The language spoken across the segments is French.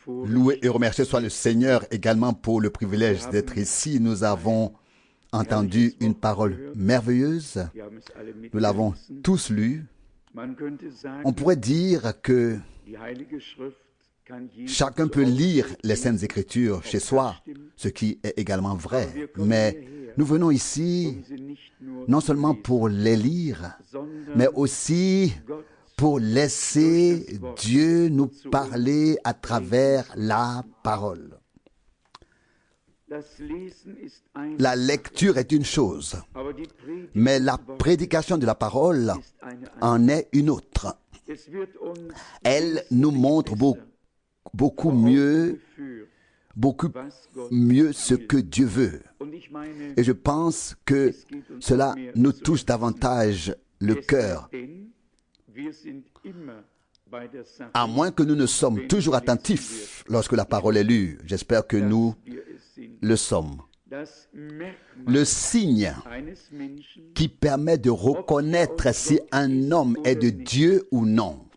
Loué et remercié soit le Seigneur également pour le privilège d'être ici. Nous avons entendu une parole merveilleuse. Nous l'avons tous lue. On pourrait dire que chacun peut lire les Saintes Écritures chez soi, ce qui est également vrai. Mais nous venons ici non seulement pour les lire, mais aussi pour laisser Dieu nous parler à travers la parole. La lecture est une chose, mais la prédication de la parole en est une autre. Elle nous montre beaucoup mieux ce que Dieu veut. Et je pense que cela nous touche davantage le cœur. À moins que nous ne sommes toujours attentifs lorsque la parole est lue. J'espère que nous le sommes. Le signe qui permet de reconnaître si un homme est de Dieu ou non,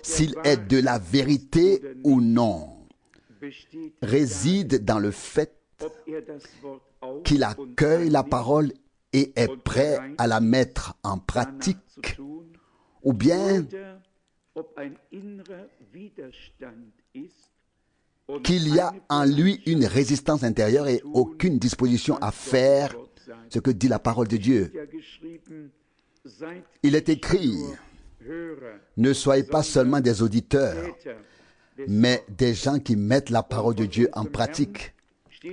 s'il est de la vérité ou non, réside dans le fait qu'il accueille la parole et est prêt à la mettre en pratique, ou bien qu'il y a en lui une résistance intérieure et aucune disposition à faire ce que dit la parole de Dieu. Il est écrit, ne soyez pas seulement des auditeurs, mais des gens qui mettent la parole de Dieu en pratique.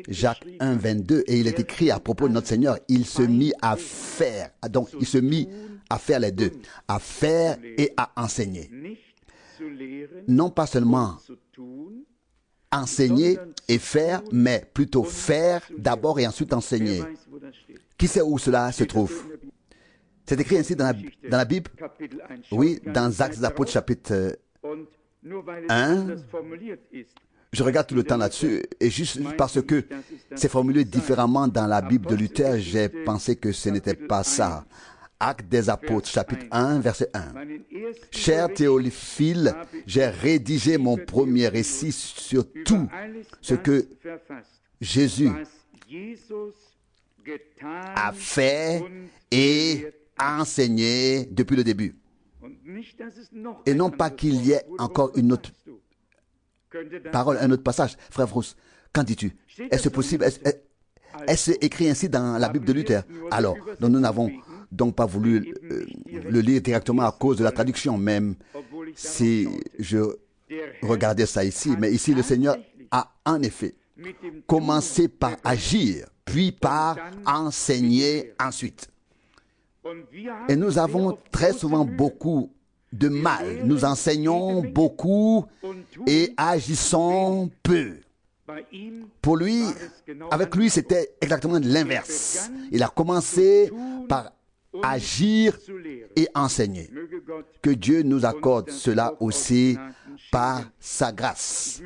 Jacques 1, 22, et il est écrit à propos de notre Seigneur, il se mit à faire. Donc, il se mit à faire les deux, à faire et à enseigner. Non pas seulement enseigner et faire, mais plutôt faire d'abord et ensuite enseigner. Qui sait où cela se trouve? C'est écrit ainsi dans la Bible? Oui, dans Actes des Apôtres chapitre 1. Je regarde tout le temps là-dessus, et juste parce que c'est formulé différemment dans la Bible de Luther, j'ai pensé que ce n'était pas ça. Actes des Apôtres, chapitre 1, verset 1. Cher Théophile, j'ai rédigé mon premier récit sur tout ce que Jésus a fait et enseigné depuis le début. Et non pas qu'il y ait encore une autre parole, un autre passage. Frère Frousse, qu'en dis-tu? Est-ce possible? Est-ce écrit ainsi dans la Bible de Luther? Alors, nous n'avons donc pas voulu le lire directement à cause de la traduction, même si je regardais ça ici. Mais ici, le Seigneur a en effet commencé par agir, puis par enseigner ensuite. Et nous avons très souvent beaucoup de mal. Nous enseignons beaucoup et agissons peu. Pour lui, avec lui, c'était exactement l'inverse. Il a commencé par agir et enseigner. Que Dieu nous accorde cela aussi par sa grâce.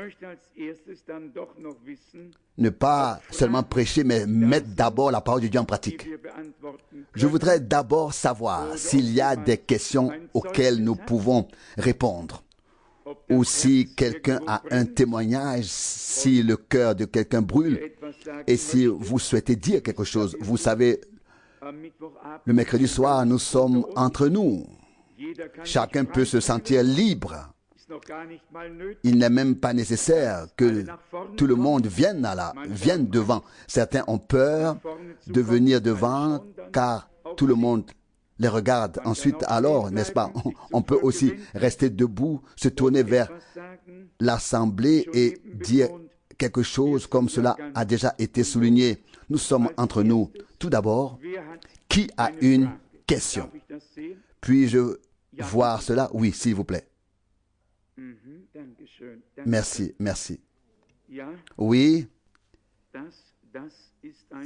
Ne pas seulement prêcher, mais mettre d'abord la parole de Dieu en pratique. Je voudrais d'abord savoir s'il y a des questions auxquelles nous pouvons répondre. Ou si quelqu'un a un témoignage, si le cœur de quelqu'un brûle, et si vous souhaitez dire quelque chose. Vous savez, le mercredi soir, nous sommes entre nous. Chacun peut se sentir libre. Il n'est même pas nécessaire que tout le monde vienne devant. Certains ont peur de venir devant car tout le monde les regarde. Ensuite, alors, n'est-ce pas, on peut aussi rester debout, se tourner vers l'assemblée et dire quelque chose comme cela a déjà été souligné. Nous sommes entre nous. Tout d'abord, qui a une question? Puis-je voir cela? Oui, s'il vous plaît. Merci, merci. Oui,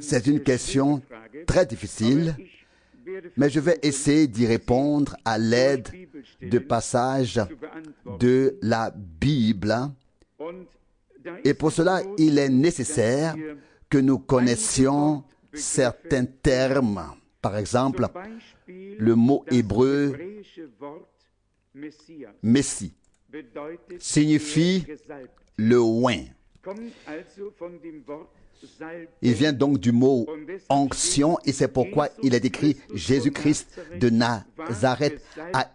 c'est une question très difficile, mais je vais essayer d'y répondre à l'aide de passages de la Bible. Et pour cela, il est nécessaire que nous connaissions certains termes. Par exemple, le mot hébreu Messie signifie le oint. Il vient donc du mot onction et c'est pourquoi il est écrit Jésus-Christ de Nazareth a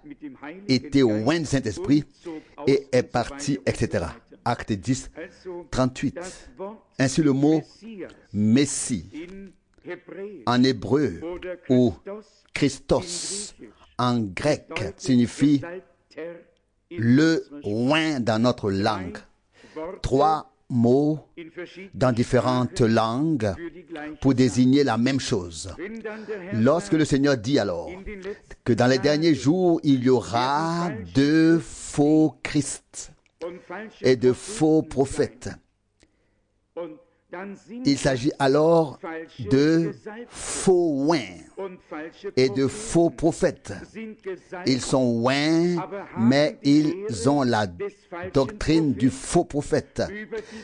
été oint du Saint-Esprit et est parti, etc. Acte 10, 38. Ainsi le mot Messie en hébreu ou Christos en grec signifie le oint dans notre langue. Trois mots dans différentes langues pour désigner la même chose. Lorsque le Seigneur dit alors que dans les derniers jours, il y aura de faux Christ et de faux prophètes, il s'agit alors de faux oints et de faux prophètes. Ils sont oints, mais ils ont la doctrine du faux prophète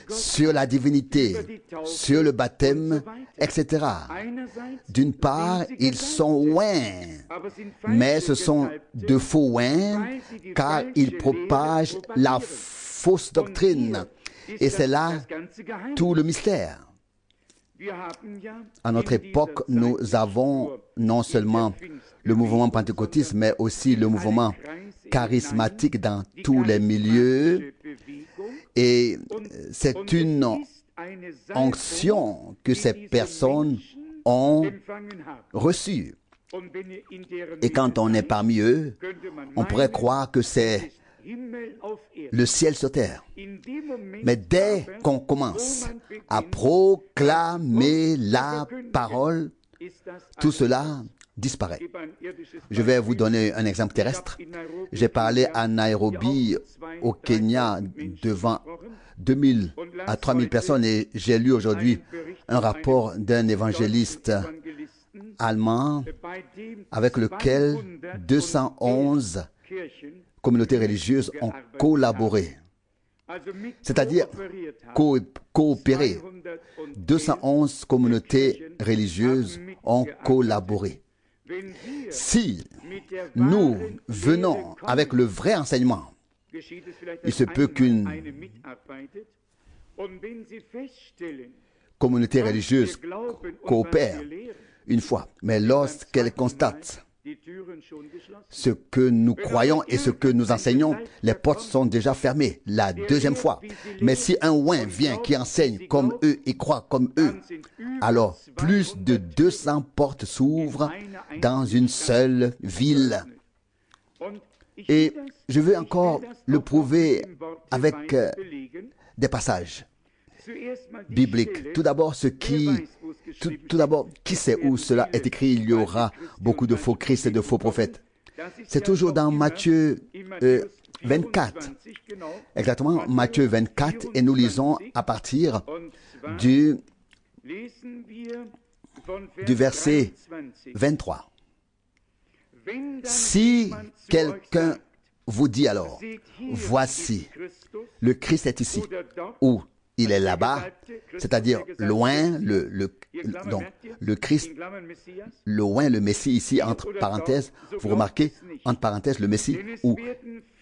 sur la divinité, sur le baptême, etc. D'une part, ils sont oints, mais ce sont de faux oints car ils propagent la fausse doctrine. Et c'est là tout le mystère. À notre époque, nous avons non seulement le mouvement pentecôtiste, mais aussi le mouvement charismatique dans tous les milieux. Et c'est une onction que ces personnes ont reçue. Et quand on est parmi eux, on pourrait croire que c'est le ciel sur terre. Mais dès qu'on commence à proclamer la parole, tout cela disparaît. Je vais vous donner un exemple terrestre. J'ai parlé à Nairobi, au Kenya, devant 2000 à 3000 personnes et j'ai lu aujourd'hui un rapport d'un évangéliste allemand avec lequel 211 communautés religieuses ont collaboré, c'est-à-dire coopéré. 211 communautés religieuses ont collaboré. Si nous venons avec le vrai enseignement, il se peut qu'une communauté religieuse coopère une fois, mais lorsqu'elle constate ce que nous croyons et ce que nous enseignons, les portes sont déjà fermées la deuxième fois. Mais si un oint vient qui enseigne comme eux et croit comme eux, alors plus de 200 portes s'ouvrent dans une seule ville. Et je veux encore le prouver avec des passages bibliques. Tout d'abord, qui sait où cela est écrit? Il y aura beaucoup de faux Christ et de faux prophètes. C'est toujours dans Matthieu 24. Exactement, Matthieu 24. Et nous lisons à partir du verset 23. Si quelqu'un vous dit alors, voici, le Christ est ici, ou il est là-bas, c'est-à-dire loin, donc le Christ, loin, le Messie ici, entre parenthèses, vous remarquez, entre parenthèses, le Messie, où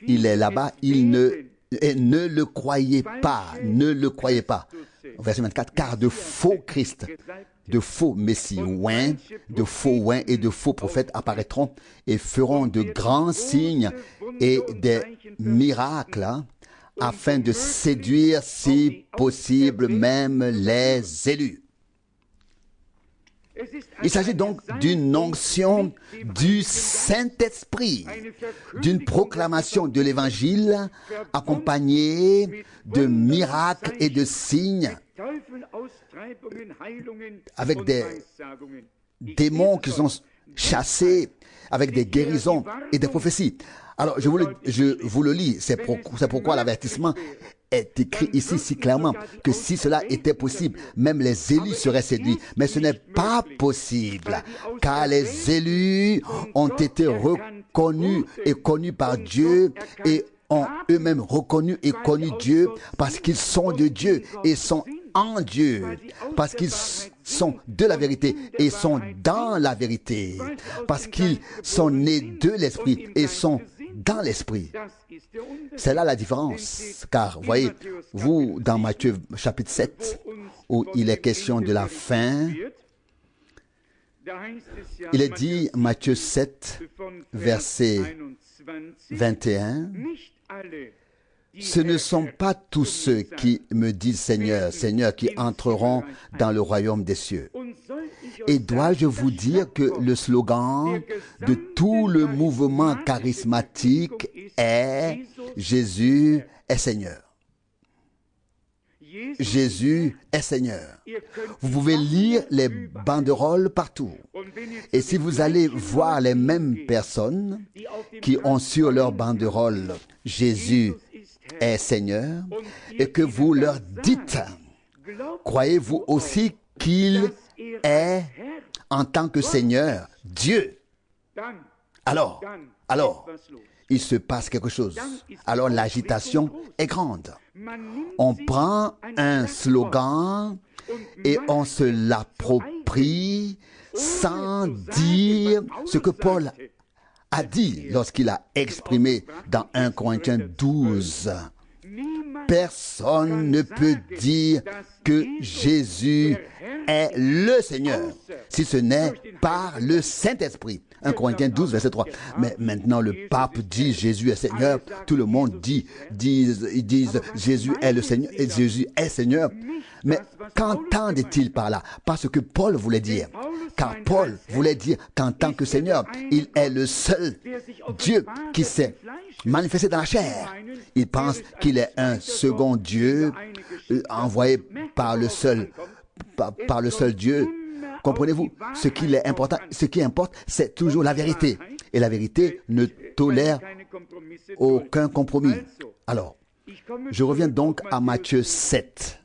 il est là-bas, ne le croyez pas, ne le croyez pas. Verset 24, car de faux Christ, de faux Messie oints, de faux oints et de faux prophètes apparaîtront et feront de grands signes et des miracles, afin de séduire, si possible, même les élus. Il s'agit donc d'une onction du Saint-Esprit, d'une proclamation de l'Évangile accompagnée de miracles et de signes, avec des démons qui sont chassés, avec des guérisons et des prophéties. Alors, je vous le lis, c'est pourquoi l'avertissement est écrit ici si clairement que si cela était possible, même les élus seraient séduits. Mais ce n'est pas possible, car les élus ont été reconnus et connus par Dieu et ont eux-mêmes reconnu et connu Dieu parce qu'ils sont de Dieu et sont en Dieu, parce qu'ils sont de la vérité et sont dans la vérité, parce qu'ils sont nés de l'Esprit et sont dans l'esprit. C'est là la différence. Car, voyez, vous, dans Matthieu chapitre 7, où il est question de la fin, il est dit, Matthieu 7, verset 21, ce ne sont pas tous ceux qui me disent Seigneur, Seigneur, qui entreront dans le royaume des cieux. Et dois-je vous dire que le slogan de tout le mouvement charismatique est Jésus est Seigneur. Jésus est Seigneur. Vous pouvez lire les banderoles partout. Et si vous allez voir les mêmes personnes qui ont sur leur banderole Jésus est Seigneur, et que vous leur dites, croyez-vous aussi qu'il est en tant que Seigneur Dieu? Alors, il se passe quelque chose. Alors l'agitation est grande. On prend un slogan et on se l'approprie sans dire ce que Paul a dit lorsqu'il a exprimé dans 1 Corinthiens 12. Personne ne peut dire que Jésus est le Seigneur si ce n'est par le Saint-Esprit. 1 Corinthiens 12, verset 3. Mais maintenant, le pape dit Jésus est Seigneur. Tout le monde ils disent Jésus est le Seigneur et Jésus est Seigneur. Mais qu'entendent-ils par là? Parce que Paul voulait dire. Car Paul voulait dire qu'en tant que Seigneur, il est le seul Dieu qui s'est manifesté dans la chair. Il pense qu'il est un second Dieu envoyé par le seul Dieu. Comprenez-vous? Ce qui importe, c'est toujours la vérité. Et la vérité ne tolère aucun compromis. Alors, je reviens donc à Matthieu 7.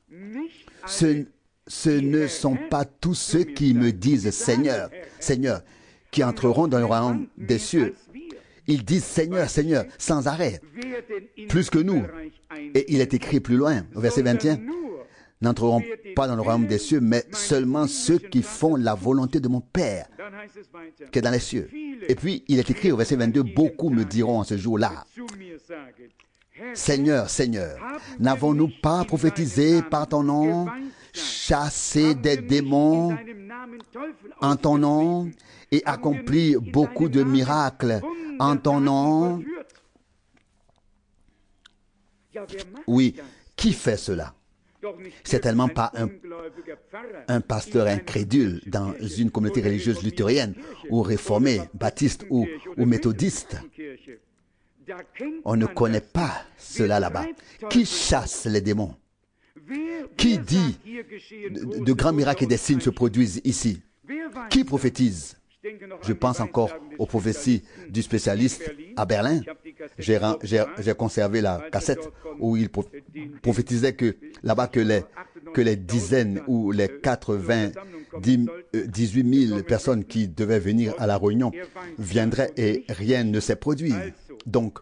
Ce ne sont pas tous ceux qui me disent Seigneur, Seigneur, qui entreront dans le royaume des cieux. Ils disent Seigneur, Seigneur, sans arrêt, plus que nous. Et il est écrit plus loin, au verset 21, n'entreront pas dans le royaume des cieux, mais seulement ceux qui font la volonté de mon Père, qui est dans les cieux. Et puis, il est écrit au verset 22, beaucoup me diront en ce jour-là, Seigneur, Seigneur, n'avons-nous pas prophétisé par ton nom, chassé des démons en ton nom et accompli beaucoup de miracles en ton nom? Oui, qui fait cela? C'est tellement pas un pasteur incrédule dans une communauté religieuse luthérienne ou réformée, baptiste ou méthodiste. On ne connaît pas cela là-bas. Qui chasse les démons? Qui dit de grands miracles et des signes se produisent ici? Qui prophétise? Je pense encore aux prophéties du spécialiste à Berlin. J'ai conservé la cassette où il prophétisait que là-bas que les dizaines ou les 18 000 personnes qui devaient venir à la réunion viendraient et rien ne s'est produit. Donc,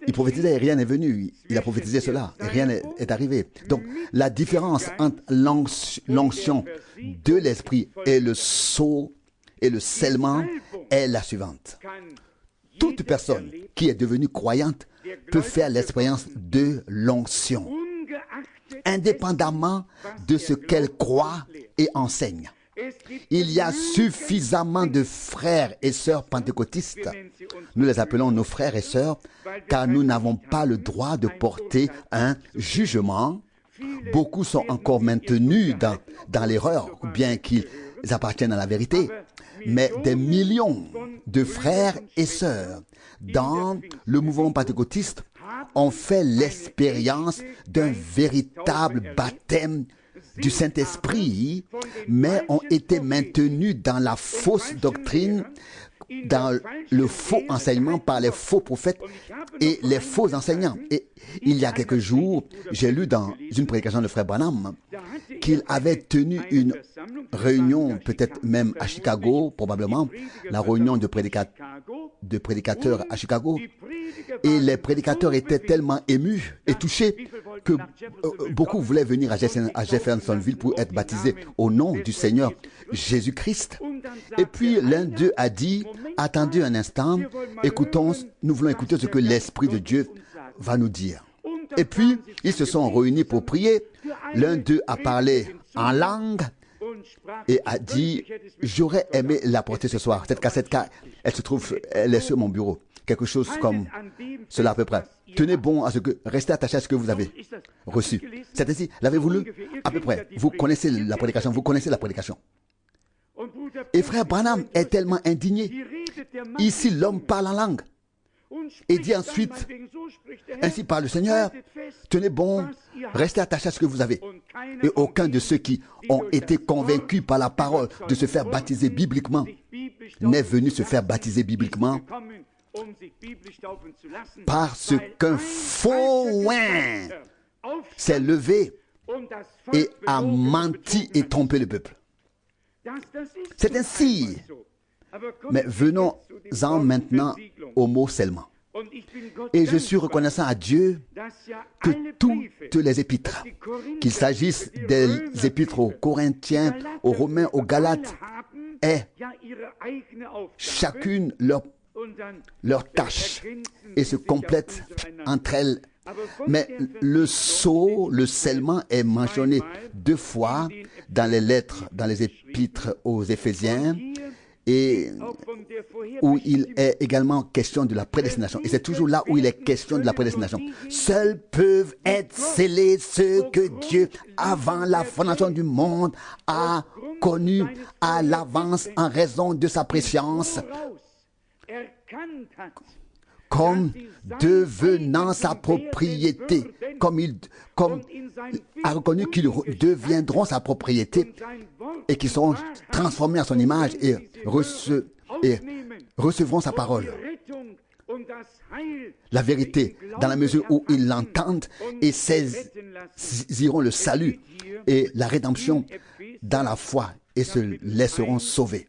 il prophétisait et rien n'est venu. Il a prophétisé cela et rien n'est arrivé. Donc, la différence entre l'onction de l'esprit et le sceau et le scellement est la suivante. Toute personne qui est devenue croyante peut faire l'expérience de l'onction, indépendamment de ce qu'elle croit et enseigne. Il y a suffisamment de frères et sœurs pentecôtistes. Nous les appelons nos frères et sœurs car nous n'avons pas le droit de porter un jugement. Beaucoup sont encore maintenus dans l'erreur, bien qu'ils appartiennent à la vérité. Mais des millions de frères et sœurs dans le mouvement pentecôtiste ont fait l'expérience d'un véritable baptême du Saint-Esprit, mais ont été maintenus dans la fausse doctrine, dans le faux enseignement par les faux prophètes et les faux enseignants. Et il y a quelques jours, j'ai lu dans une prédication de frère Branham qu'il avait tenu une réunion, peut-être même à Chicago, probablement, la réunion de prédicateurs à Chicago. Et les prédicateurs étaient tellement émus et touchés que beaucoup voulaient venir à Jeffersonville pour être baptisés au nom du Seigneur Jésus-Christ. Et puis l'un d'eux a dit, attendez un instant, nous voulons écouter ce que l'Esprit de Dieu va nous dire. Et puis, ils se sont réunis pour prier. L'un d'eux a parlé en langue et a dit, j'aurais aimé la porter ce soir. Cette cassette, elle est sur mon bureau. Quelque chose comme cela à peu près. Tenez bon à restez attaché à ce que vous avez reçu. C'est ainsi, l'avez-vous lu? À peu près. Vous connaissez la prédication, Et frère Branham est tellement indigné. Ici, l'homme parle en langue. Et dit ensuite, ainsi parle le Seigneur, tenez bon, restez attachés à ce que vous avez. Et aucun de ceux qui ont été convaincus par la parole de se faire baptiser bibliquement n'est venu se faire baptiser bibliquement parce qu'un faux oin s'est levé et a menti et trompé le peuple. C'est ainsi. Mais venons-en maintenant au mot seulement. Et je suis reconnaissant à Dieu que toutes les épîtres, qu'il s'agisse des épîtres aux Corinthiens, aux Romains, aux Galates, aient chacune leur tâche et se complètent entre elles. Mais le scellement est mentionné 2 fois dans les lettres, dans les épîtres aux Éphésiens, et où il est également question de la prédestination. Et c'est toujours là où il est question de la prédestination. Seuls peuvent être scellés ceux que Dieu, avant la fondation du monde, a connus à l'avance en raison de sa préscience, comme devenant sa propriété, comme a reconnu qu'ils deviendront sa propriété et qu'ils seront transformés à son image et recevront sa parole. La vérité, dans la mesure où ils l'entendent et saisiront le salut et la rédemption dans la foi et se laisseront sauver.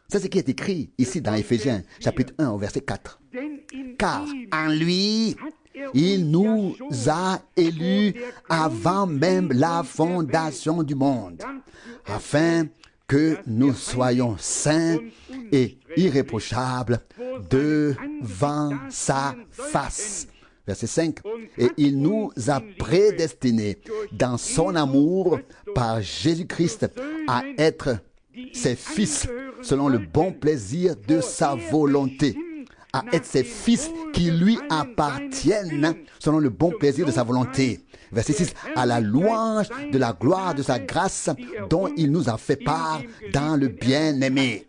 C'est ce qui est écrit ici dans Éphésiens, chapitre 1, au verset 4. Car en lui, il nous a élus avant même la fondation du monde, afin que nous soyons saints et irréprochables devant sa face. Verset 5. Et il nous a prédestinés dans son amour par Jésus-Christ à être ses fils selon le bon plaisir de sa volonté. À être ses fils qui lui appartiennent selon le bon plaisir de sa volonté. Verset 6. À la louange de la gloire de sa grâce dont il nous a fait part dans le bien-aimé.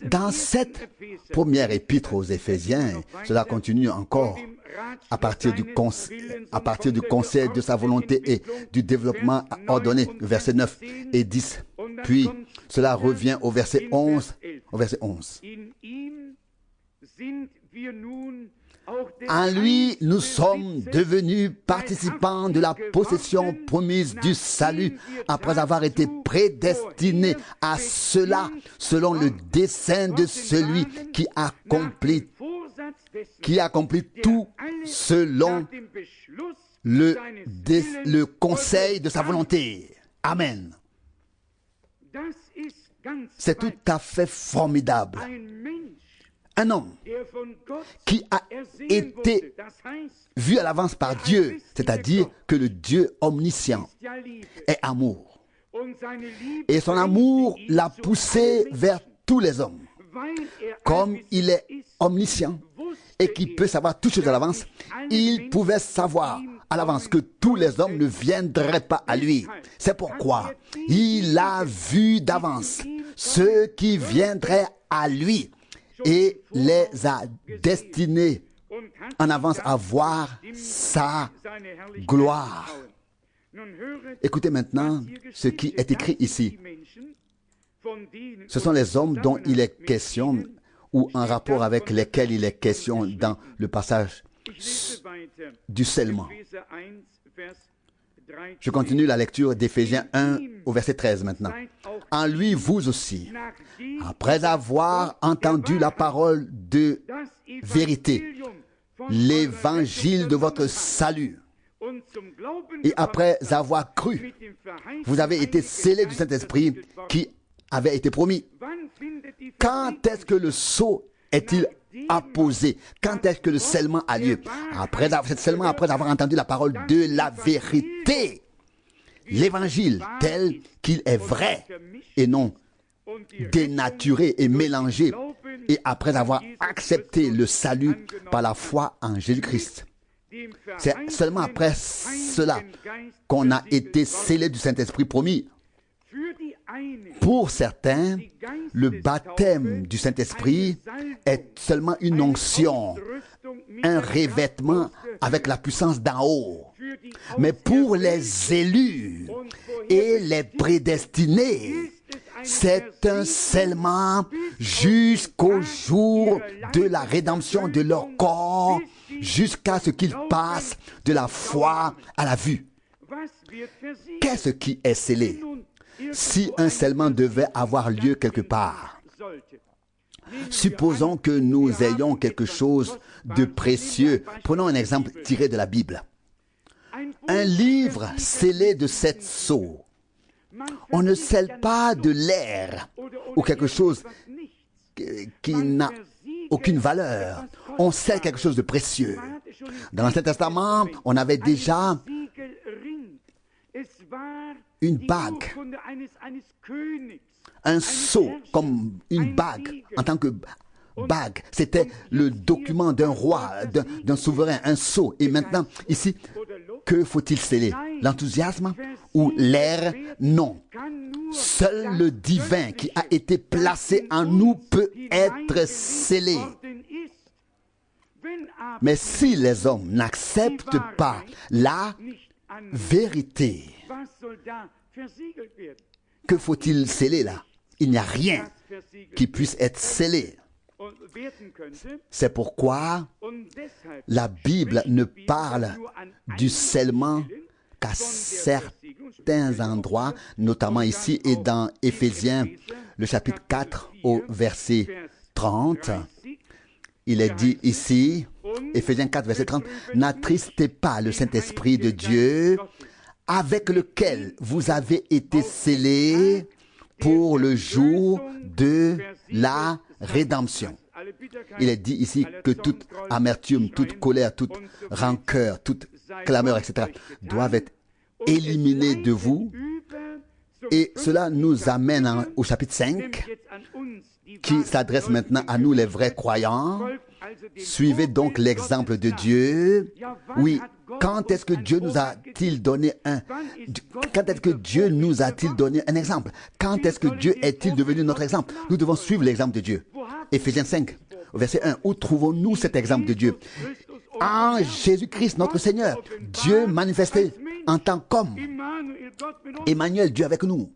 Dans cette première épître aux Éphésiens, cela continue encore à partir du conseil de sa volonté et du développement ordonné, verset 9 et 10. Puis, cela revient au verset 11. En lui, nous sommes devenus participants de la possession promise du salut, après avoir été prédestinés à cela, selon le dessein de celui qui accomplit tout selon le conseil de sa volonté. Amen. C'est tout à fait formidable. Un homme qui a été vu à l'avance par Dieu, c'est-à-dire que le Dieu omniscient est amour. Et son amour l'a poussé vers tous les hommes. Comme il est omniscient et qu'il peut savoir toutes choses à l'avance, il pouvait savoir à l'avance que tous les hommes ne viendraient pas à lui. C'est pourquoi il a vu d'avance ceux qui viendraient à lui et les a destinés en avance à voir sa gloire. Écoutez maintenant ce qui est écrit ici. Ce sont les hommes dont il est question ou en rapport avec lesquels il est question dans le passage du scellement. Je continue la lecture d'Éphésiens 1 au verset 13 maintenant. En lui, vous aussi, après avoir entendu la parole de vérité, l'évangile de votre salut. Et après avoir cru, vous avez été scellés du Saint-Esprit qui avait été promis. Quand est-ce que le sceau est-il apposé? Quand est-ce que le scellement a lieu? C'est seulement après avoir entendu la parole de la vérité. L'évangile tel qu'il est vrai et non dénaturé et mélangé. Et après avoir accepté le salut par la foi en Jésus-Christ. C'est seulement après cela qu'on a été scellé du Saint-Esprit promis. Pour certains, le baptême du Saint-Esprit est seulement une onction, un revêtement avec la puissance d'en haut. Mais pour les élus et les prédestinés, c'est un scellement jusqu'au jour de la rédemption de leur corps, jusqu'à ce qu'ils passent de la foi à la vue. Qu'est-ce qui est scellé? Si un scellement devait avoir lieu quelque part, supposons que nous ayons quelque chose de précieux. Prenons un exemple tiré de la Bible. Un livre scellé de 7 sceaux. On ne scelle pas de l'air ou quelque chose qui n'a aucune valeur. On scelle quelque chose de précieux. Dans l'Ancien Testament, on avait déjà une bague, un sceau comme une bague en tant que bague. C'était le document d'un roi, d'un souverain, un sceau. Et maintenant, ici, que faut-il sceller? L'enthousiasme ou l'air? Non. Seul le divin qui a été placé en nous peut être scellé. Mais si les hommes n'acceptent pas la vérité, que faut-il sceller là? Il n'y a rien qui puisse être scellé. C'est pourquoi la Bible ne parle du scellement qu'à certains endroits, notamment ici et dans Éphésiens, le chapitre 4 au verset 30. Il est dit ici, Éphésiens 4, verset 30, « N'attristez pas le Saint-Esprit de Dieu, avec lequel vous avez été scellés pour le jour de la rédemption. » Il est dit ici que toute amertume, toute colère, toute rancœur, toute clameur, etc. doivent être éliminées de vous. Et cela nous amène au chapitre 5, qui s'adresse maintenant à nous les vrais croyants. Suivez donc l'exemple de Dieu. Oui, quand est-ce que Dieu nous a-t-il donné quand est-ce que Dieu nous a-t-il donné un exemple? Quand est-ce que Dieu est-il devenu notre exemple? Nous devons suivre l'exemple de Dieu. Éphésiens 5, verset 1. Où trouvons-nous cet exemple de Dieu? En Jésus-Christ, notre Seigneur, Dieu manifesté en tant qu'homme. Emmanuel, Dieu avec nous.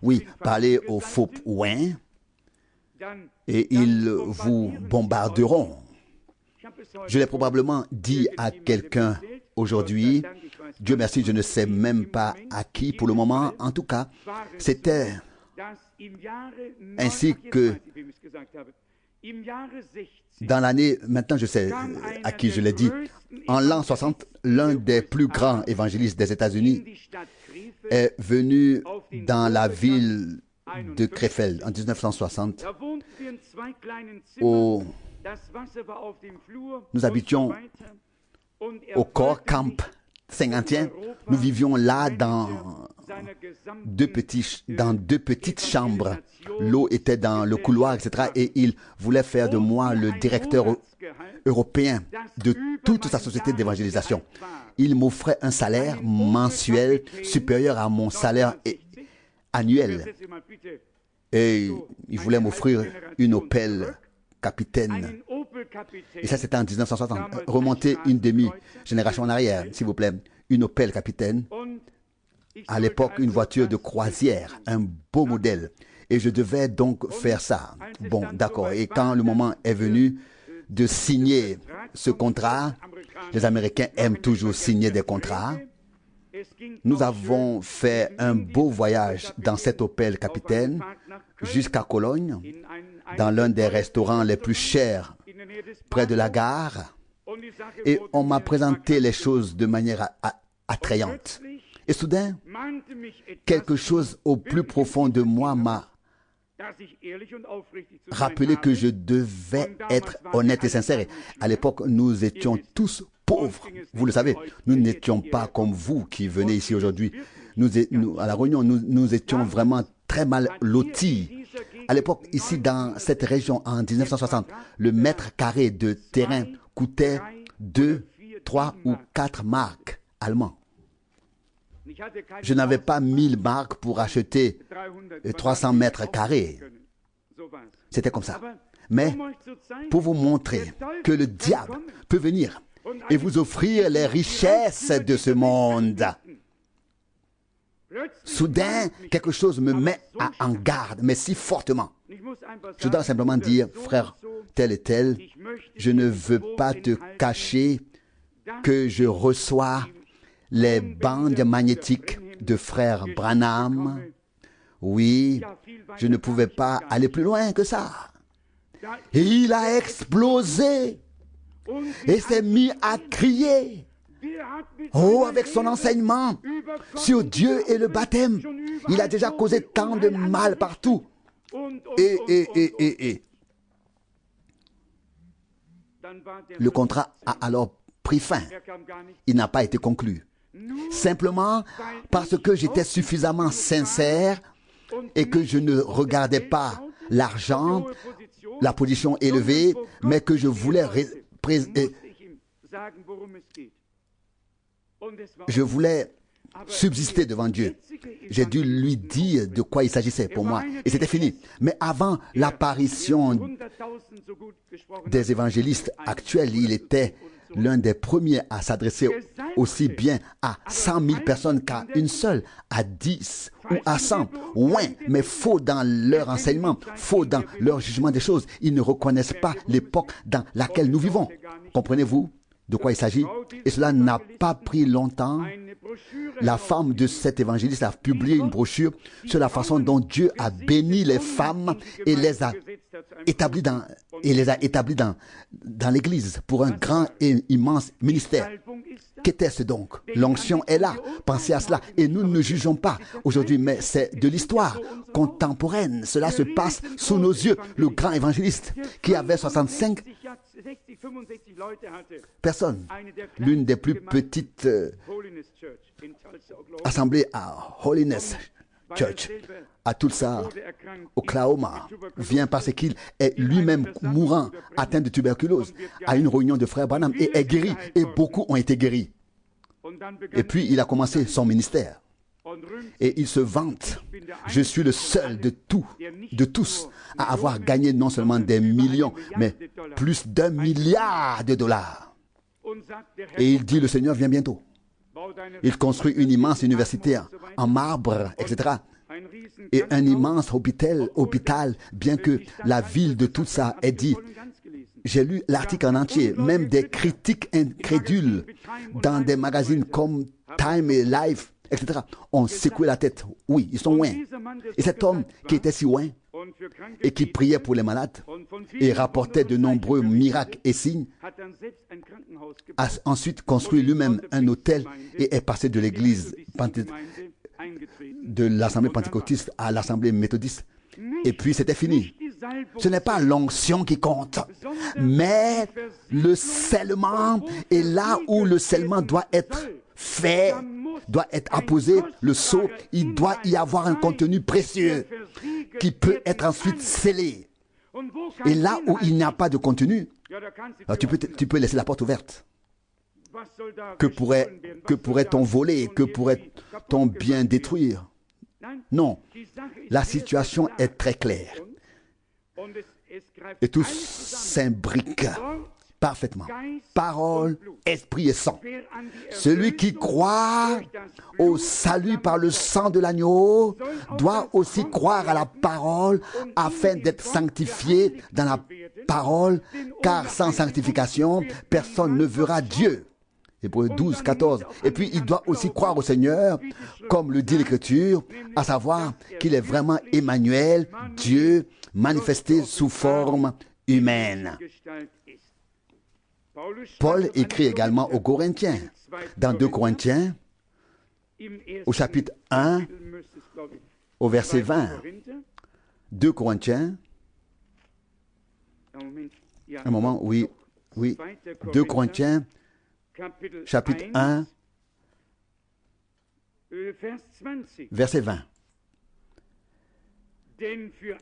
Oui, parlez aux faux ouins et ils vous bombarderont. Je l'ai probablement dit à quelqu'un aujourd'hui. Dieu merci, je ne sais même pas à qui pour le moment. En tout cas, c'était ainsi que dans l'année, maintenant je sais à qui je l'ai dit, en l'an 60, l'un des plus grands évangélistes des États-Unis est venu dans la ville de Krefeld en 1960. Nous habitions au Corps Camp Saint-Gantien. Nous vivions là dans deux petites chambres. L'eau était dans le couloir, etc. Et il voulait faire de moi le directeur européen de toute sa société d'évangélisation. Il m'offrait un salaire mensuel supérieur à mon salaire annuel. Et il voulait m'offrir une Opel Capitaine. Et ça, c'était en 1960. Remontez une demi-génération en arrière, s'il vous plaît. Une Opel Capitaine. À l'époque, une voiture de croisière, un beau modèle. Et je devais donc faire ça. Bon, d'accord. Et quand le moment est venu de signer ce contrat, les Américains aiment toujours signer des contrats. Nous avons fait un beau voyage dans cette Opel Capitaine jusqu'à Cologne, dans l'un des restaurants les plus chers près de la gare. et on m'a présenté les choses de manière attrayante. Et soudain, quelque chose au plus profond de moi m'a rappelé que je devais être honnête et sincère. À l'époque, nous étions tous pauvres. Vous le savez, nous n'étions pas comme vous qui venez ici aujourd'hui. À la Réunion, nous étions vraiment très mal lotis. À l'époque, ici dans cette région, en 1960, le mètre carré de terrain coûtait 2, 3 ou 4 marks allemands. Je n'avais pas 1000 marks pour acheter 300 mètres carrés. C'était comme ça. Mais pour vous montrer que le diable peut venir et vous offrir les richesses de ce monde, soudain, quelque chose me met en garde, mais si fortement. Je dois simplement dire, frère tel et tel, je ne veux pas te cacher que je reçois les bandes magnétiques de frère Branham. Oui, je ne pouvais pas aller plus loin que ça. Et il a explosé et s'est mis à crier. Oh, avec son enseignement sur Dieu et le baptême, il a déjà causé tant de mal partout. Et le contrat a alors pris fin. Il n'a pas été conclu. Simplement parce que j'étais suffisamment sincère et que je ne regardais pas l'argent, la position élevée, mais que je voulais subsister devant Dieu. J'ai dû lui dire de quoi il s'agissait pour moi. Et c'était fini. Mais avant l'apparition des évangélistes actuels, il était l'un des premiers à s'adresser aussi bien à 100 000 personnes qu'à une seule, à 10 ou à 100. Ouais, mais faux dans leur enseignement, faux dans leur jugement des choses. Ils ne reconnaissent pas l'époque dans laquelle nous vivons. Comprenez-vous de quoi il s'agit? Et cela n'a pas pris longtemps. La femme de cet évangéliste a publié une brochure sur la façon dont Dieu a béni les femmes et les a établies dans l'Église pour un grand et immense ministère. Qu'était-ce donc? L'onction est là. Pensez à cela. Et nous ne jugeons pas aujourd'hui, mais c'est de l'histoire contemporaine. Cela se passe sous nos yeux. Le grand évangéliste qui avait 65 personnes, l'une des plus petites assemblées à Holiness Church, à Tulsa, Oklahoma, vient parce qu'il est lui-même mourant, atteint de tuberculose, à une réunion de frères Branham et est guéri. Et beaucoup ont été guéris. Et puis il a commencé son ministère. Et il se vante. Je suis le seul de tous, à avoir gagné non seulement des millions, mais plus d'1 milliard de dollars. Et il dit, le Seigneur vient bientôt. Il construit une immense université en marbre, etc. Et un immense hôpital, bien que la ville de tout ça ait dit. J'ai lu l'article en entier, même des critiques incrédules dans des magazines comme Time et Life, etc. ont secoué la tête. Oui, ils sont loin. Et cet homme qui était si loin et qui priait pour les malades et rapportait de nombreux miracles et signes, a ensuite construit lui-même un hôtel et est passé de l'église de l'assemblée pentecôtiste à l'assemblée méthodiste. Et puis c'était fini. Ce n'est pas l'onction qui compte, mais le scellement. Et là où le scellement doit être fait, doit être apposé, le sceau, il doit y avoir un contenu précieux qui peut être ensuite scellé. Et là où il n'y a pas de contenu, tu peux laisser la porte ouverte. Que pourrait-on voler? Que pourrait-on bien détruire? Non, la situation est très claire. Et tout s'imbrique parfaitement. Parole, esprit et sang. Celui qui croit au salut par le sang de l'agneau doit aussi croire à la parole afin d'être sanctifié dans la parole, car sans sanctification, personne ne verra Dieu. Hébreux 12, 14. Et puis, il doit aussi croire au Seigneur, comme le dit l'Écriture, à savoir qu'il est vraiment Emmanuel, Dieu, manifesté sous forme humaine. Paul écrit également aux Corinthiens. Dans 2 Corinthiens, au chapitre 1, au verset 20. 2 Corinthiens, un moment, oui, 2 Corinthiens, chapitre 1, verset 20.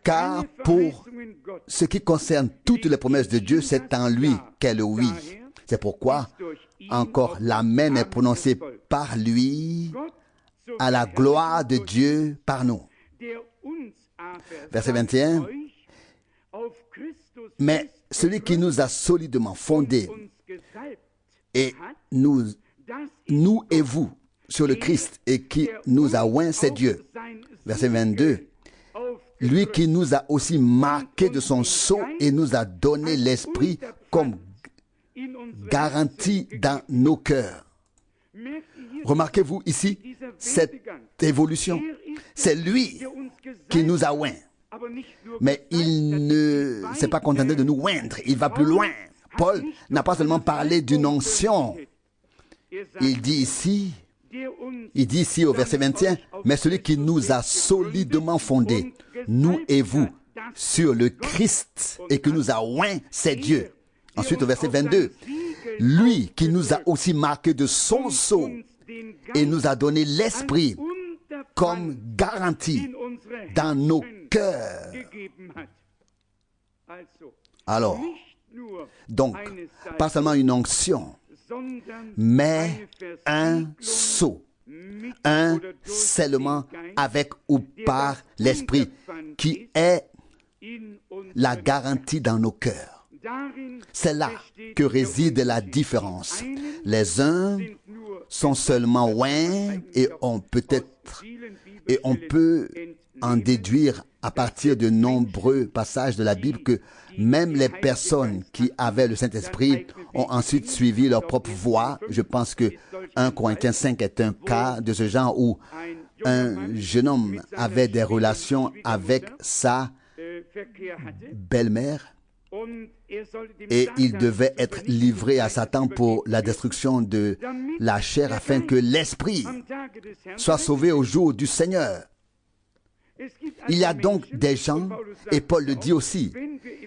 Car pour ce qui concerne toutes les promesses de Dieu, c'est en lui qu'est le oui. C'est pourquoi encore l'amen est prononcé par lui à la gloire de Dieu par nous. Verset 21. Mais celui qui nous a solidement fondés et nous et vous sur le Christ et qui nous a oints, c'est Dieu. Verset 22. Lui qui nous a aussi marqués de son sceau et nous a donné l'Esprit comme garantie dans nos cœurs. Remarquez-vous ici cette évolution. C'est lui qui nous a oints. Mais il ne s'est pas contenté de nous oindre. Il va plus loin. Paul n'a pas seulement parlé d'une onction. Il dit ici au verset 21, mais celui qui nous a solidement fondés, nous et vous, sur le Christ et qui nous a oints, c'est Dieu. Ensuite au verset 22, lui qui nous a aussi marqués de son sceau et nous a donné l'Esprit comme garantie dans nos cœurs. Alors, donc, pas seulement une onction, mais un sceau, un scellement avec ou par l'Esprit qui est la garantie dans nos cœurs. C'est là que réside la différence. Les uns sont seulement oints et on peut en déduire à partir de nombreux passages de la Bible que même les personnes qui avaient le Saint-Esprit ont ensuite suivi leur propre voie. Je pense que 1 Corinthiens 5 est un cas de ce genre où un jeune homme avait des relations avec sa belle-mère et il devait être livré à Satan pour la destruction de la chair afin que l'esprit soit sauvé au jour du Seigneur. Il y a donc des gens, et Paul le dit aussi,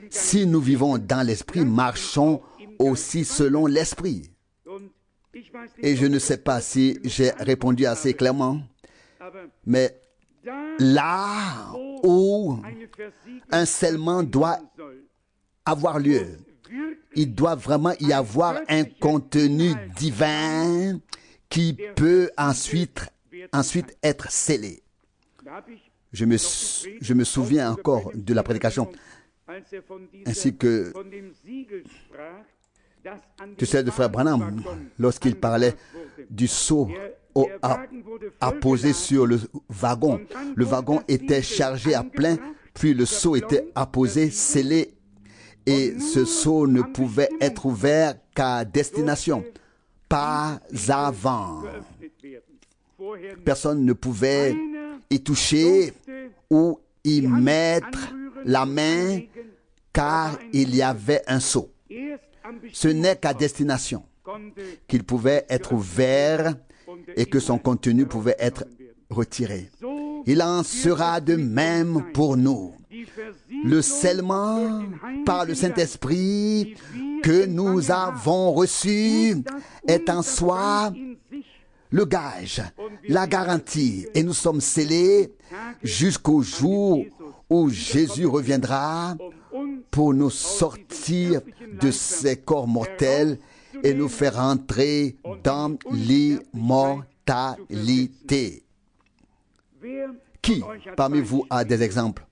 si nous vivons dans l'esprit, marchons aussi selon l'esprit. Et je ne sais pas si j'ai répondu assez clairement, mais là où un scellement doit avoir lieu, il doit vraiment y avoir un contenu divin qui peut ensuite être scellé. Je me souviens encore de la prédication, ainsi que de celle de frère Branham, lorsqu'il parlait du sceau apposé sur le wagon. Le wagon était chargé à plein, puis le sceau était apposé, scellé, et ce sceau ne pouvait être ouvert qu'à destination, pas avant. Personne ne pouvait y toucher ou y mettre la main, car il y avait un sceau. Ce n'est qu'à destination qu'il pouvait être ouvert et que son contenu pouvait être retiré. Il en sera de même pour nous. Le scellement par le Saint-Esprit que nous avons reçu est en soi le gage, la garantie, et nous sommes scellés jusqu'au jour où Jésus reviendra pour nous sortir de ces corps mortels et nous faire entrer dans l'immortalité. Qui parmi vous a des exemples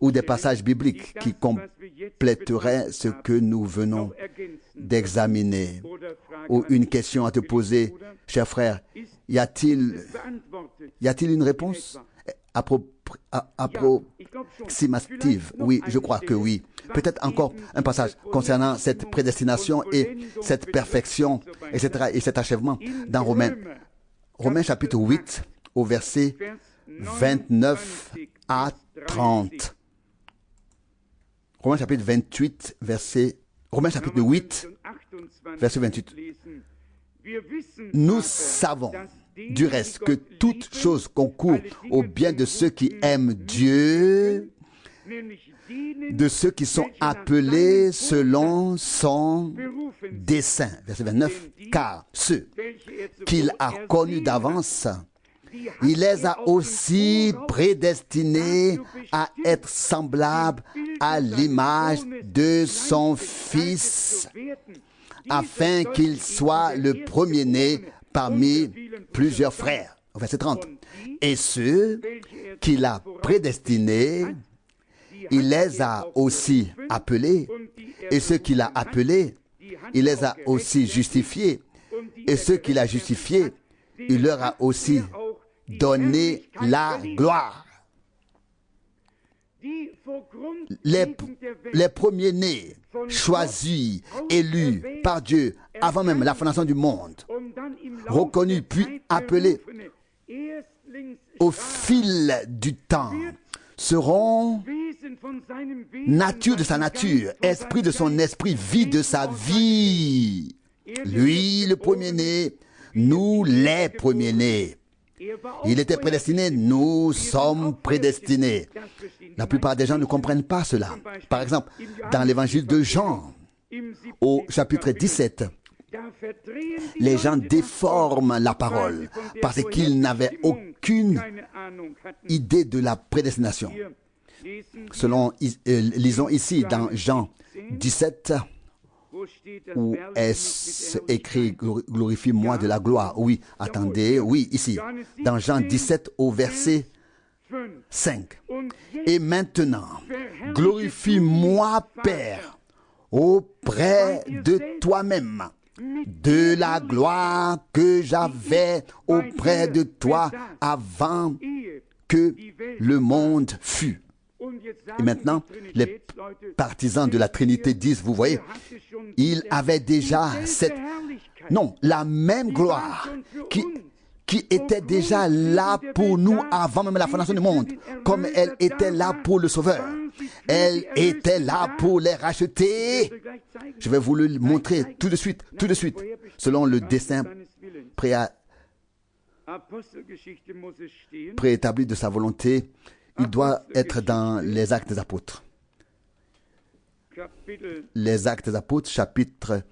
ou des passages bibliques qui compléteraient ce que nous venons d'examiner? Ou une question à te poser, cher frère, y a-t-il une réponse approximative? Oui, je crois que oui. Peut-être encore un passage concernant cette prédestination et cette perfection, etc., et cet achèvement dans Romains chapitre 8, au verset 29 à 30. Romains chapitre 28, verset Romains chapitre 8, verset 28. Nous savons du reste que toute chose concourt au bien de ceux qui aiment Dieu, de ceux qui sont appelés selon son dessein. Verset 29. Car ceux qu'il a connus d'avance, il les a aussi prédestinés à être semblables à l'image de son Fils, afin qu'il soit le premier-né parmi plusieurs frères. Verset 30. Et ceux qu'il a prédestinés, il les a aussi appelés. Et ceux qu'il a appelés, il les a aussi justifiés. Et ceux qu'il a justifiés, il leur a aussi donné la gloire. Les premiers-nés, choisis, élus par Dieu avant même la fondation du monde, reconnus puis appelés au fil du temps, seront nature de sa nature, esprit de son esprit, vie de sa vie. Lui, le premier-né, nous les premiers-nés. Il était prédestiné, nous sommes prédestinés. La plupart des gens ne comprennent pas cela. Par exemple, dans l'évangile de Jean, au chapitre 17, les gens déforment la parole parce qu'ils n'avaient aucune idée de la prédestination. Lisons ici dans Jean 17, où est-ce écrit « Glorifie-moi de la gloire ». Oui, attendez, oui, ici, dans Jean 17 au verset 5. Et maintenant, glorifie-moi, Père, auprès de toi-même, de la gloire que j'avais auprès de toi avant que le monde fût. Et maintenant, les partisans de la Trinité disent, vous voyez, il avait déjà la même gloire qui était déjà là pour nous avant même la fondation du monde, comme elle était là pour le Sauveur. Elle était là pour les racheter. Je vais vous le montrer tout de suite, selon le dessein préétabli de sa volonté. Il doit être dans les Actes des Apôtres. Les Actes des Apôtres, chapitre...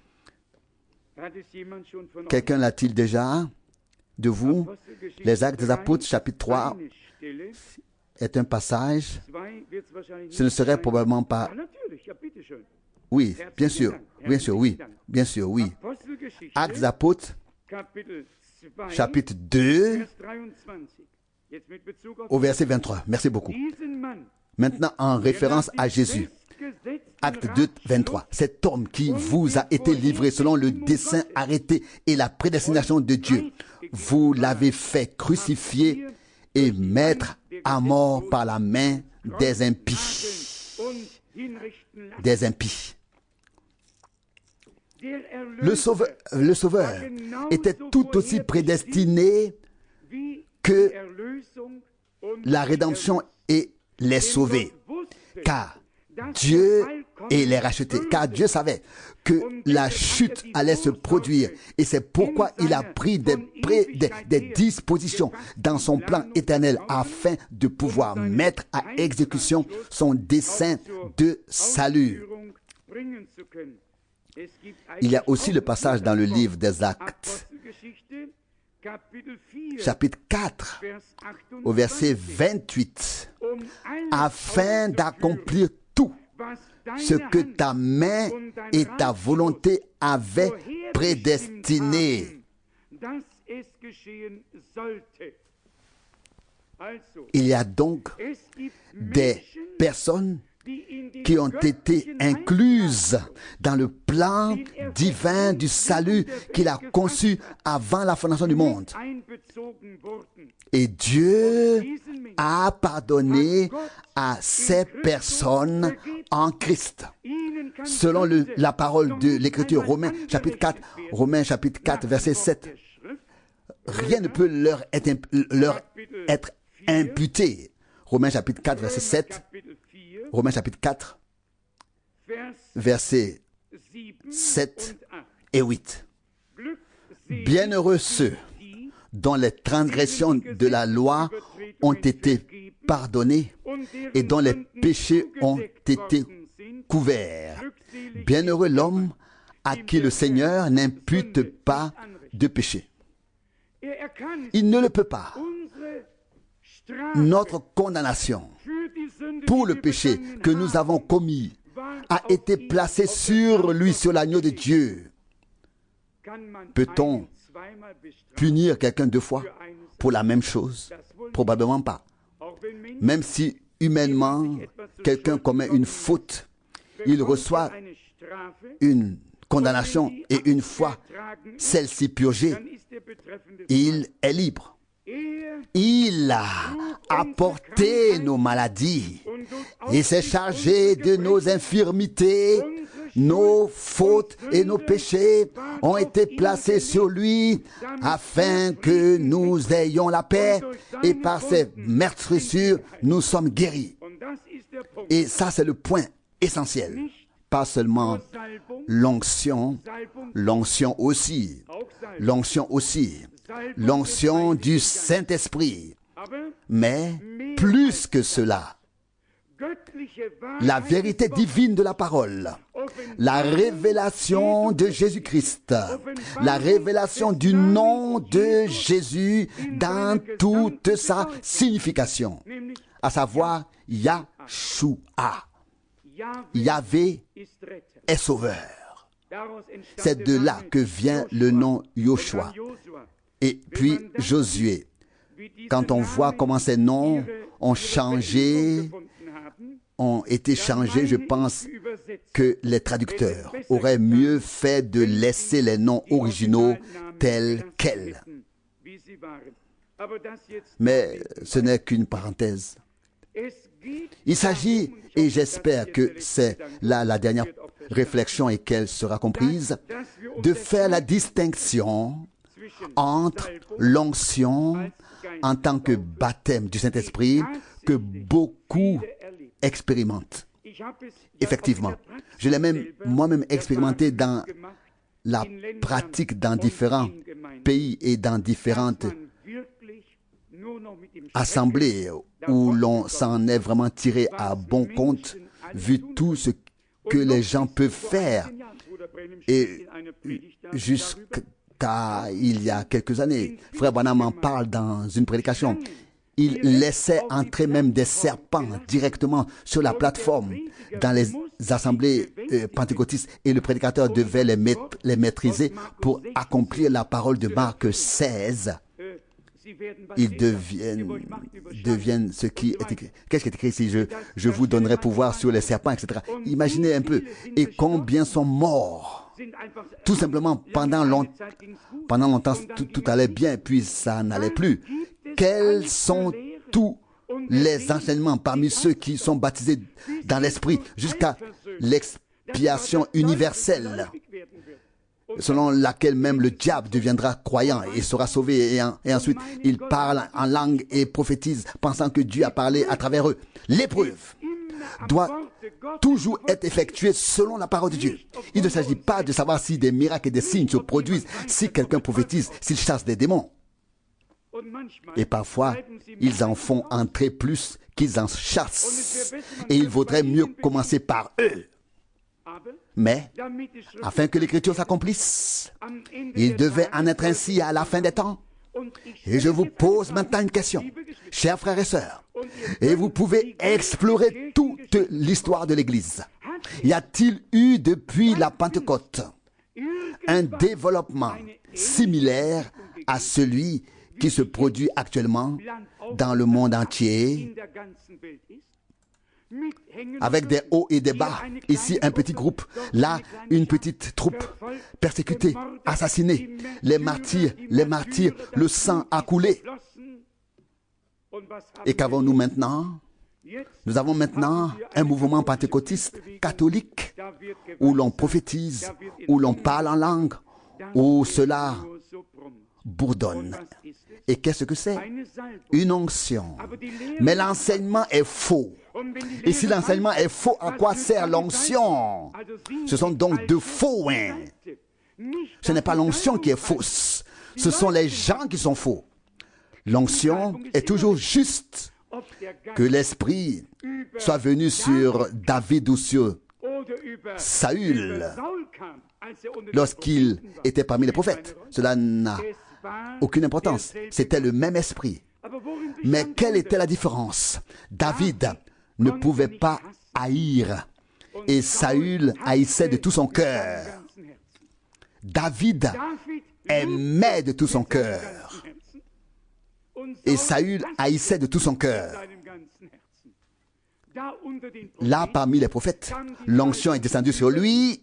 Quelqu'un l'a-t-il déjà de vous? Les Actes des Apôtres, chapitre 3, est un passage. Ce ne serait probablement pas... Oui, bien sûr, oui. Actes des Apôtres, chapitre 2, au verset 23. Merci beaucoup. Maintenant, en référence à Jésus, Acte 2, 23. Cet homme qui vous a été livré selon le dessein arrêté et la prédestination de Dieu, vous l'avez fait crucifier et mettre à mort par la main des impies. Des impies. Le Sauveur était tout aussi prédestiné que la rédemption et les sauver, car Dieu et les racheter, car Dieu savait que la chute allait se produire et c'est pourquoi il a pris des dispositions dans son plan éternel afin de pouvoir mettre à exécution son dessein de salut. Il y a aussi le passage dans le livre des Actes, chapitre 4, au verset 28, afin d'accomplir tout ce que ta main et ta volonté avaient prédestiné. Il y a donc des personnes qui ont été incluses dans le plan divin du salut qu'il a conçu avant la fondation du monde. Et Dieu a pardonné à ces personnes en Christ. Selon la parole de l'Écriture, Romains chapitre 4, verset 7, rien ne peut leur être imputé. Romains chapitre 4, verset 7. Romains chapitre 4, verset 7 et 8. Bienheureux ceux dont les transgressions de la loi ont été pardonnées et dont les péchés ont été couverts. Bienheureux l'homme à qui le Seigneur n'impute pas de péché. Il ne le peut pas. Notre condamnation pour le péché que nous avons commis a été placée sur lui, sur l'agneau de Dieu. Peut-on punir quelqu'un 2 fois pour la même chose? Probablement pas. Même si humainement quelqu'un commet une faute, il reçoit une condamnation et une fois celle-ci purgée, il est libre. Il a apporté nos maladies. Il s'est chargé de nos infirmités. Nos fautes et nos péchés ont été placés sur lui afin que nous ayons la paix et par ses meurtrissures, nous sommes guéris. Et ça, c'est le point essentiel. Pas seulement l'onction, l'onction aussi, l'onction du Saint-Esprit. Mais plus que cela, la vérité divine de la parole, la révélation de Jésus-Christ, la révélation du nom de Jésus dans toute sa signification, à savoir Yahshua. Yahvé est sauveur. C'est de là que vient le nom Yoshua. Et puis Josué. Quand on voit comment ces noms ont changé, ont été changés, je pense que les traducteurs auraient mieux fait de laisser les noms originaux tels quels. Mais ce n'est qu'une parenthèse. Il s'agit, et j'espère que c'est là la dernière réflexion et qu'elle sera comprise, de faire la distinction entre l'onction en tant que baptême du Saint-Esprit que beaucoup expérimentent. Effectivement, je l'ai même moi-même expérimenté dans la pratique dans différents pays et dans différentes assemblées où l'on s'en est vraiment tiré à bon compte vu tout ce que les gens peuvent faire. Et jusqu'à il y a quelques années, Frère Branham en parle dans une prédication. Il laissait entrer même des serpents directement sur la plateforme dans les assemblées pentecôtistes et le prédicateur devait les maîtriser pour accomplir la parole de Marc 16. Ils deviennent ce qui est écrit. Qu'est-ce qui est écrit ici? Je vous donnerai pouvoir sur les serpents, etc. Imaginez un peu. Et combien sont morts? Tout simplement, pendant longtemps, tout allait bien, puis ça n'allait plus. Quels sont tous les enseignements parmi ceux qui sont baptisés dans l'Esprit jusqu'à l'expiation universelle, selon laquelle même le diable deviendra croyant et sera sauvé, et ensuite il parle en langue et prophétise, pensant que Dieu a parlé à travers eux. L'épreuve doit toujours être effectuée selon la parole de Dieu. Il ne s'agit pas de savoir si des miracles et des signes se produisent, si quelqu'un prophétise, s'il chasse des démons. Et parfois, ils en font entrer plus qu'ils en chassent. Et il vaudrait mieux commencer par eux. Mais, afin que l'Écriture s'accomplisse, il devait en être ainsi à la fin des temps. Et je vous pose maintenant une question, chers frères et sœurs, et vous pouvez explorer toute l'histoire de l'Église. Y a-t-il eu depuis la Pentecôte un développement similaire à celui qui se produit actuellement dans le monde entier, avec des hauts et des bas? Ici, un petit groupe, là, une petite troupe, persécutée, assassinée, les martyrs, le sang a coulé. Et qu'avons-nous maintenant? Nous avons maintenant un mouvement pentecôtiste catholique où l'on prophétise, où l'on parle en langue, où cela bourdonne. Et qu'est-ce que c'est? Une onction. Mais l'enseignement est faux. Et si l'enseignement est faux, à quoi sert l'onction? Ce sont donc de faux. Ce n'est pas l'onction qui est fausse. Ce sont les gens qui sont faux. L'onction est toujours juste. Que l'Esprit soit venu sur David ou sur Saül lorsqu'il était parmi les prophètes. Cela n'a aucune importance. C'était le même esprit. Mais quelle était la différence? David ne pouvait pas haïr et Saül haïssait de tout son cœur. David aimait de tout son cœur et Saül haïssait de tout son cœur. Là, parmi les prophètes, l'onction est descendue sur lui,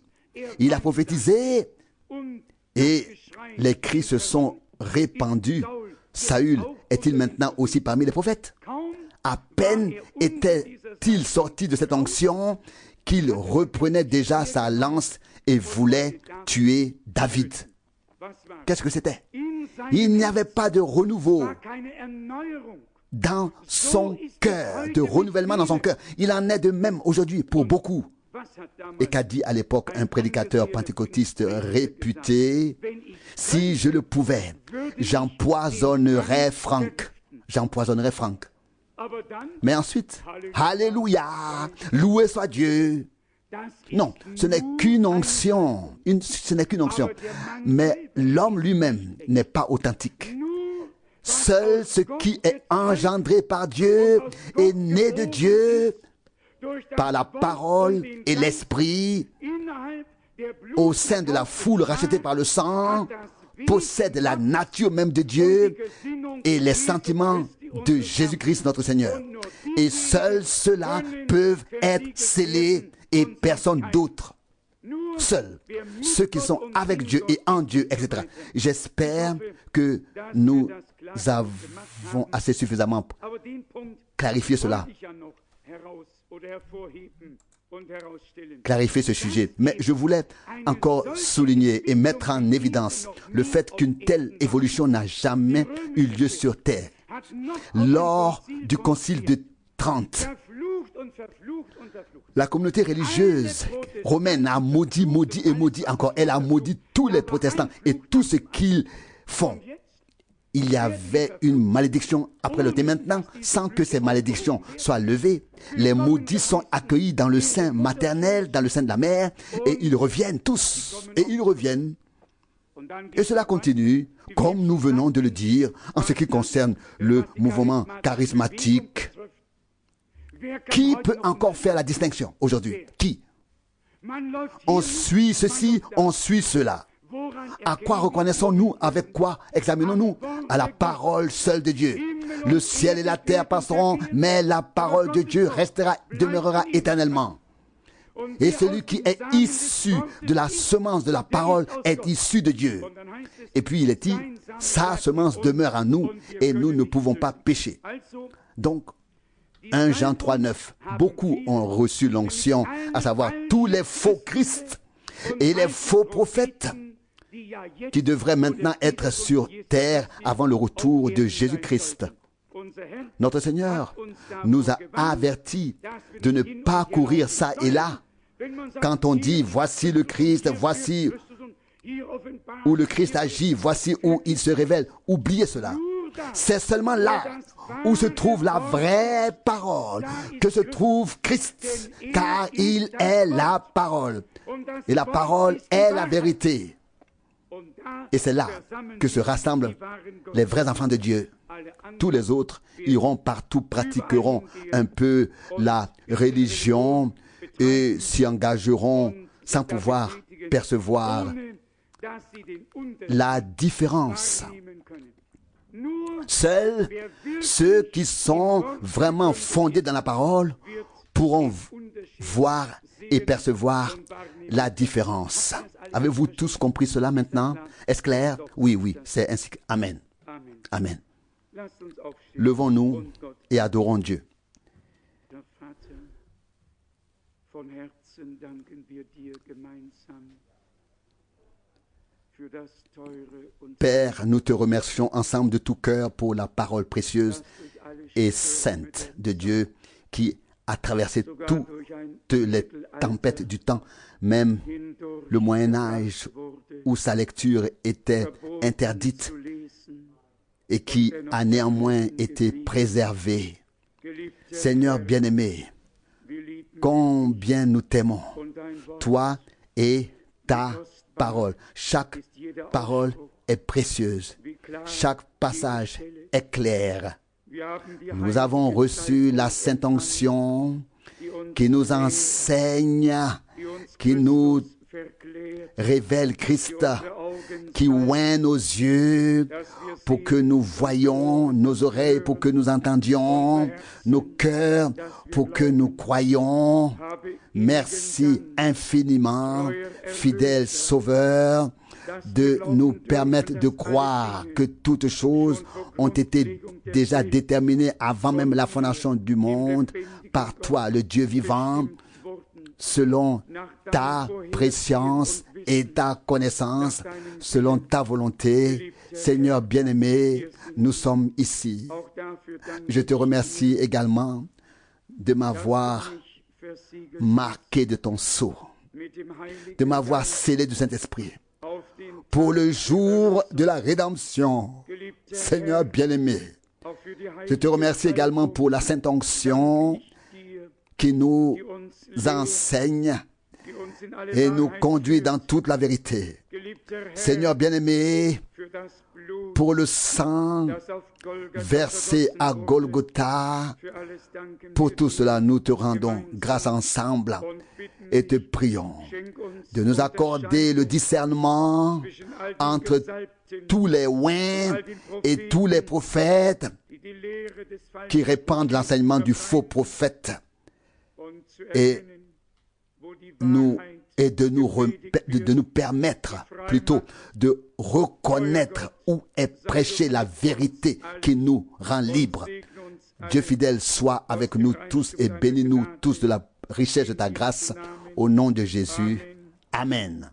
il a prophétisé et les cris se sont répandus. Saül est-il maintenant aussi parmi les prophètes? À peine était-il sorti de cette onction qu'il reprenait déjà sa lance et voulait tuer David. Qu'est-ce que c'était? Il n'y avait pas de renouveau dans son cœur, de renouvellement dans son cœur. Il en est de même aujourd'hui pour beaucoup. Et qu'a dit à l'époque un prédicateur pentecôtiste réputé: si je le pouvais, j'empoisonnerais Franck. J'empoisonnerais Franck. Mais ensuite, alléluia, loué soit Dieu. Non, ce n'est qu'une onction. Ce n'est qu'une onction. Mais l'homme lui-même n'est pas authentique. Seul ce qui est engendré par Dieu est né de Dieu par la parole et l'esprit au sein de la foule rachetée par le sang, possède la nature même de Dieu et les sentiments de Jésus-Christ notre Seigneur. Et seuls ceux-là peuvent être scellés et personne d'autre. Seuls ceux qui sont avec Dieu et en Dieu, etc. J'espère que nous avons assez suffisamment clarifié cela. Clarifier ce sujet. Mais je voulais encore souligner et mettre en évidence le fait qu'une telle évolution n'a jamais eu lieu sur terre. Lors du concile de Trente, la communauté religieuse romaine a maudit, maudit et maudit encore. Elle a maudit tous les protestants et tout ce qu'ils font. Il y avait une malédiction après l'autre. Et maintenant, sans que ces malédictions soient levées, les maudits sont accueillis dans le sein maternel, dans le sein de la mère, et ils reviennent tous. Et ils reviennent. Et cela continue, comme nous venons de le dire, en ce qui concerne le mouvement charismatique. Qui peut encore faire la distinction aujourd'hui? Qui? On suit ceci, on suit cela. À quoi reconnaissons-nous? Avec quoi examinons-nous? À la parole seule de Dieu. Le ciel et la terre passeront, mais la parole de Dieu restera, demeurera éternellement. Et celui qui est issu de la semence de la parole est issu de Dieu. Et puis il est dit, sa semence demeure en nous et nous ne pouvons pas pécher. Donc, 1 Jean 3,9, beaucoup ont reçu l'onction, à savoir tous les faux Christ et les faux prophètes qui devraient maintenant être sur terre avant le retour de Jésus-Christ. Notre Seigneur nous a avertis de ne pas courir ça et là. Quand on dit, voici le Christ, voici où le Christ agit, voici où il se révèle, oubliez cela. C'est seulement là où se trouve la vraie parole, que se trouve Christ, car il est la parole. Et la parole est la vérité. Et c'est là que se rassemblent les vrais enfants de Dieu. Tous les autres iront partout, pratiqueront un peu la religion et s'y engageront sans pouvoir percevoir la différence. Seuls ceux qui sont vraiment fondés dans la parole pourront voir et percevoir la différence. Avez-vous tous compris cela maintenant? Est-ce clair? Oui, oui, c'est ainsi. Amen. Amen. Levons-nous et adorons Dieu. Père, nous te remercions ensemble de tout cœur pour la parole précieuse et sainte de Dieu qui a traversé toutes les tempêtes du temps, même le Moyen-Âge où sa lecture était interdite et qui a néanmoins été préservée. Seigneur bien-aimé, combien nous t'aimons, toi et ta parole. Chaque parole est précieuse. Chaque passage est clair. Nous avons reçu la Sainte Onction qui nous enseigne, qui nous révèle Christ, qui oint nos yeux pour que nous voyions, nos oreilles pour que nous entendions, nos cœurs pour que nous croyions. Merci infiniment, fidèle Sauveur, de nous permettre de croire que toutes choses ont été déjà déterminées avant même la fondation du monde par toi, le Dieu vivant, selon ta préscience et ta connaissance, selon ta volonté. Seigneur bien-aimé, nous sommes ici. Je te remercie également de m'avoir marqué de ton sceau, de m'avoir scellé du Saint-Esprit pour le jour de la rédemption. Seigneur bien-aimé, je te remercie également pour la Sainte Onction qui nous enseigne et nous conduit dans toute la vérité. Seigneur bien-aimé, pour le sang versé à Golgotha, pour tout cela, nous te rendons grâce ensemble et te prions de nous accorder le discernement entre tous les oints et tous les prophètes qui répandent l'enseignement du faux prophète et de nous permettre plutôt de reconnaître où est prêchée la vérité qui nous rend libres. Dieu fidèle soit avec nous tous et bénis-nous tous de la richesse de ta grâce au nom de Jésus. Amen.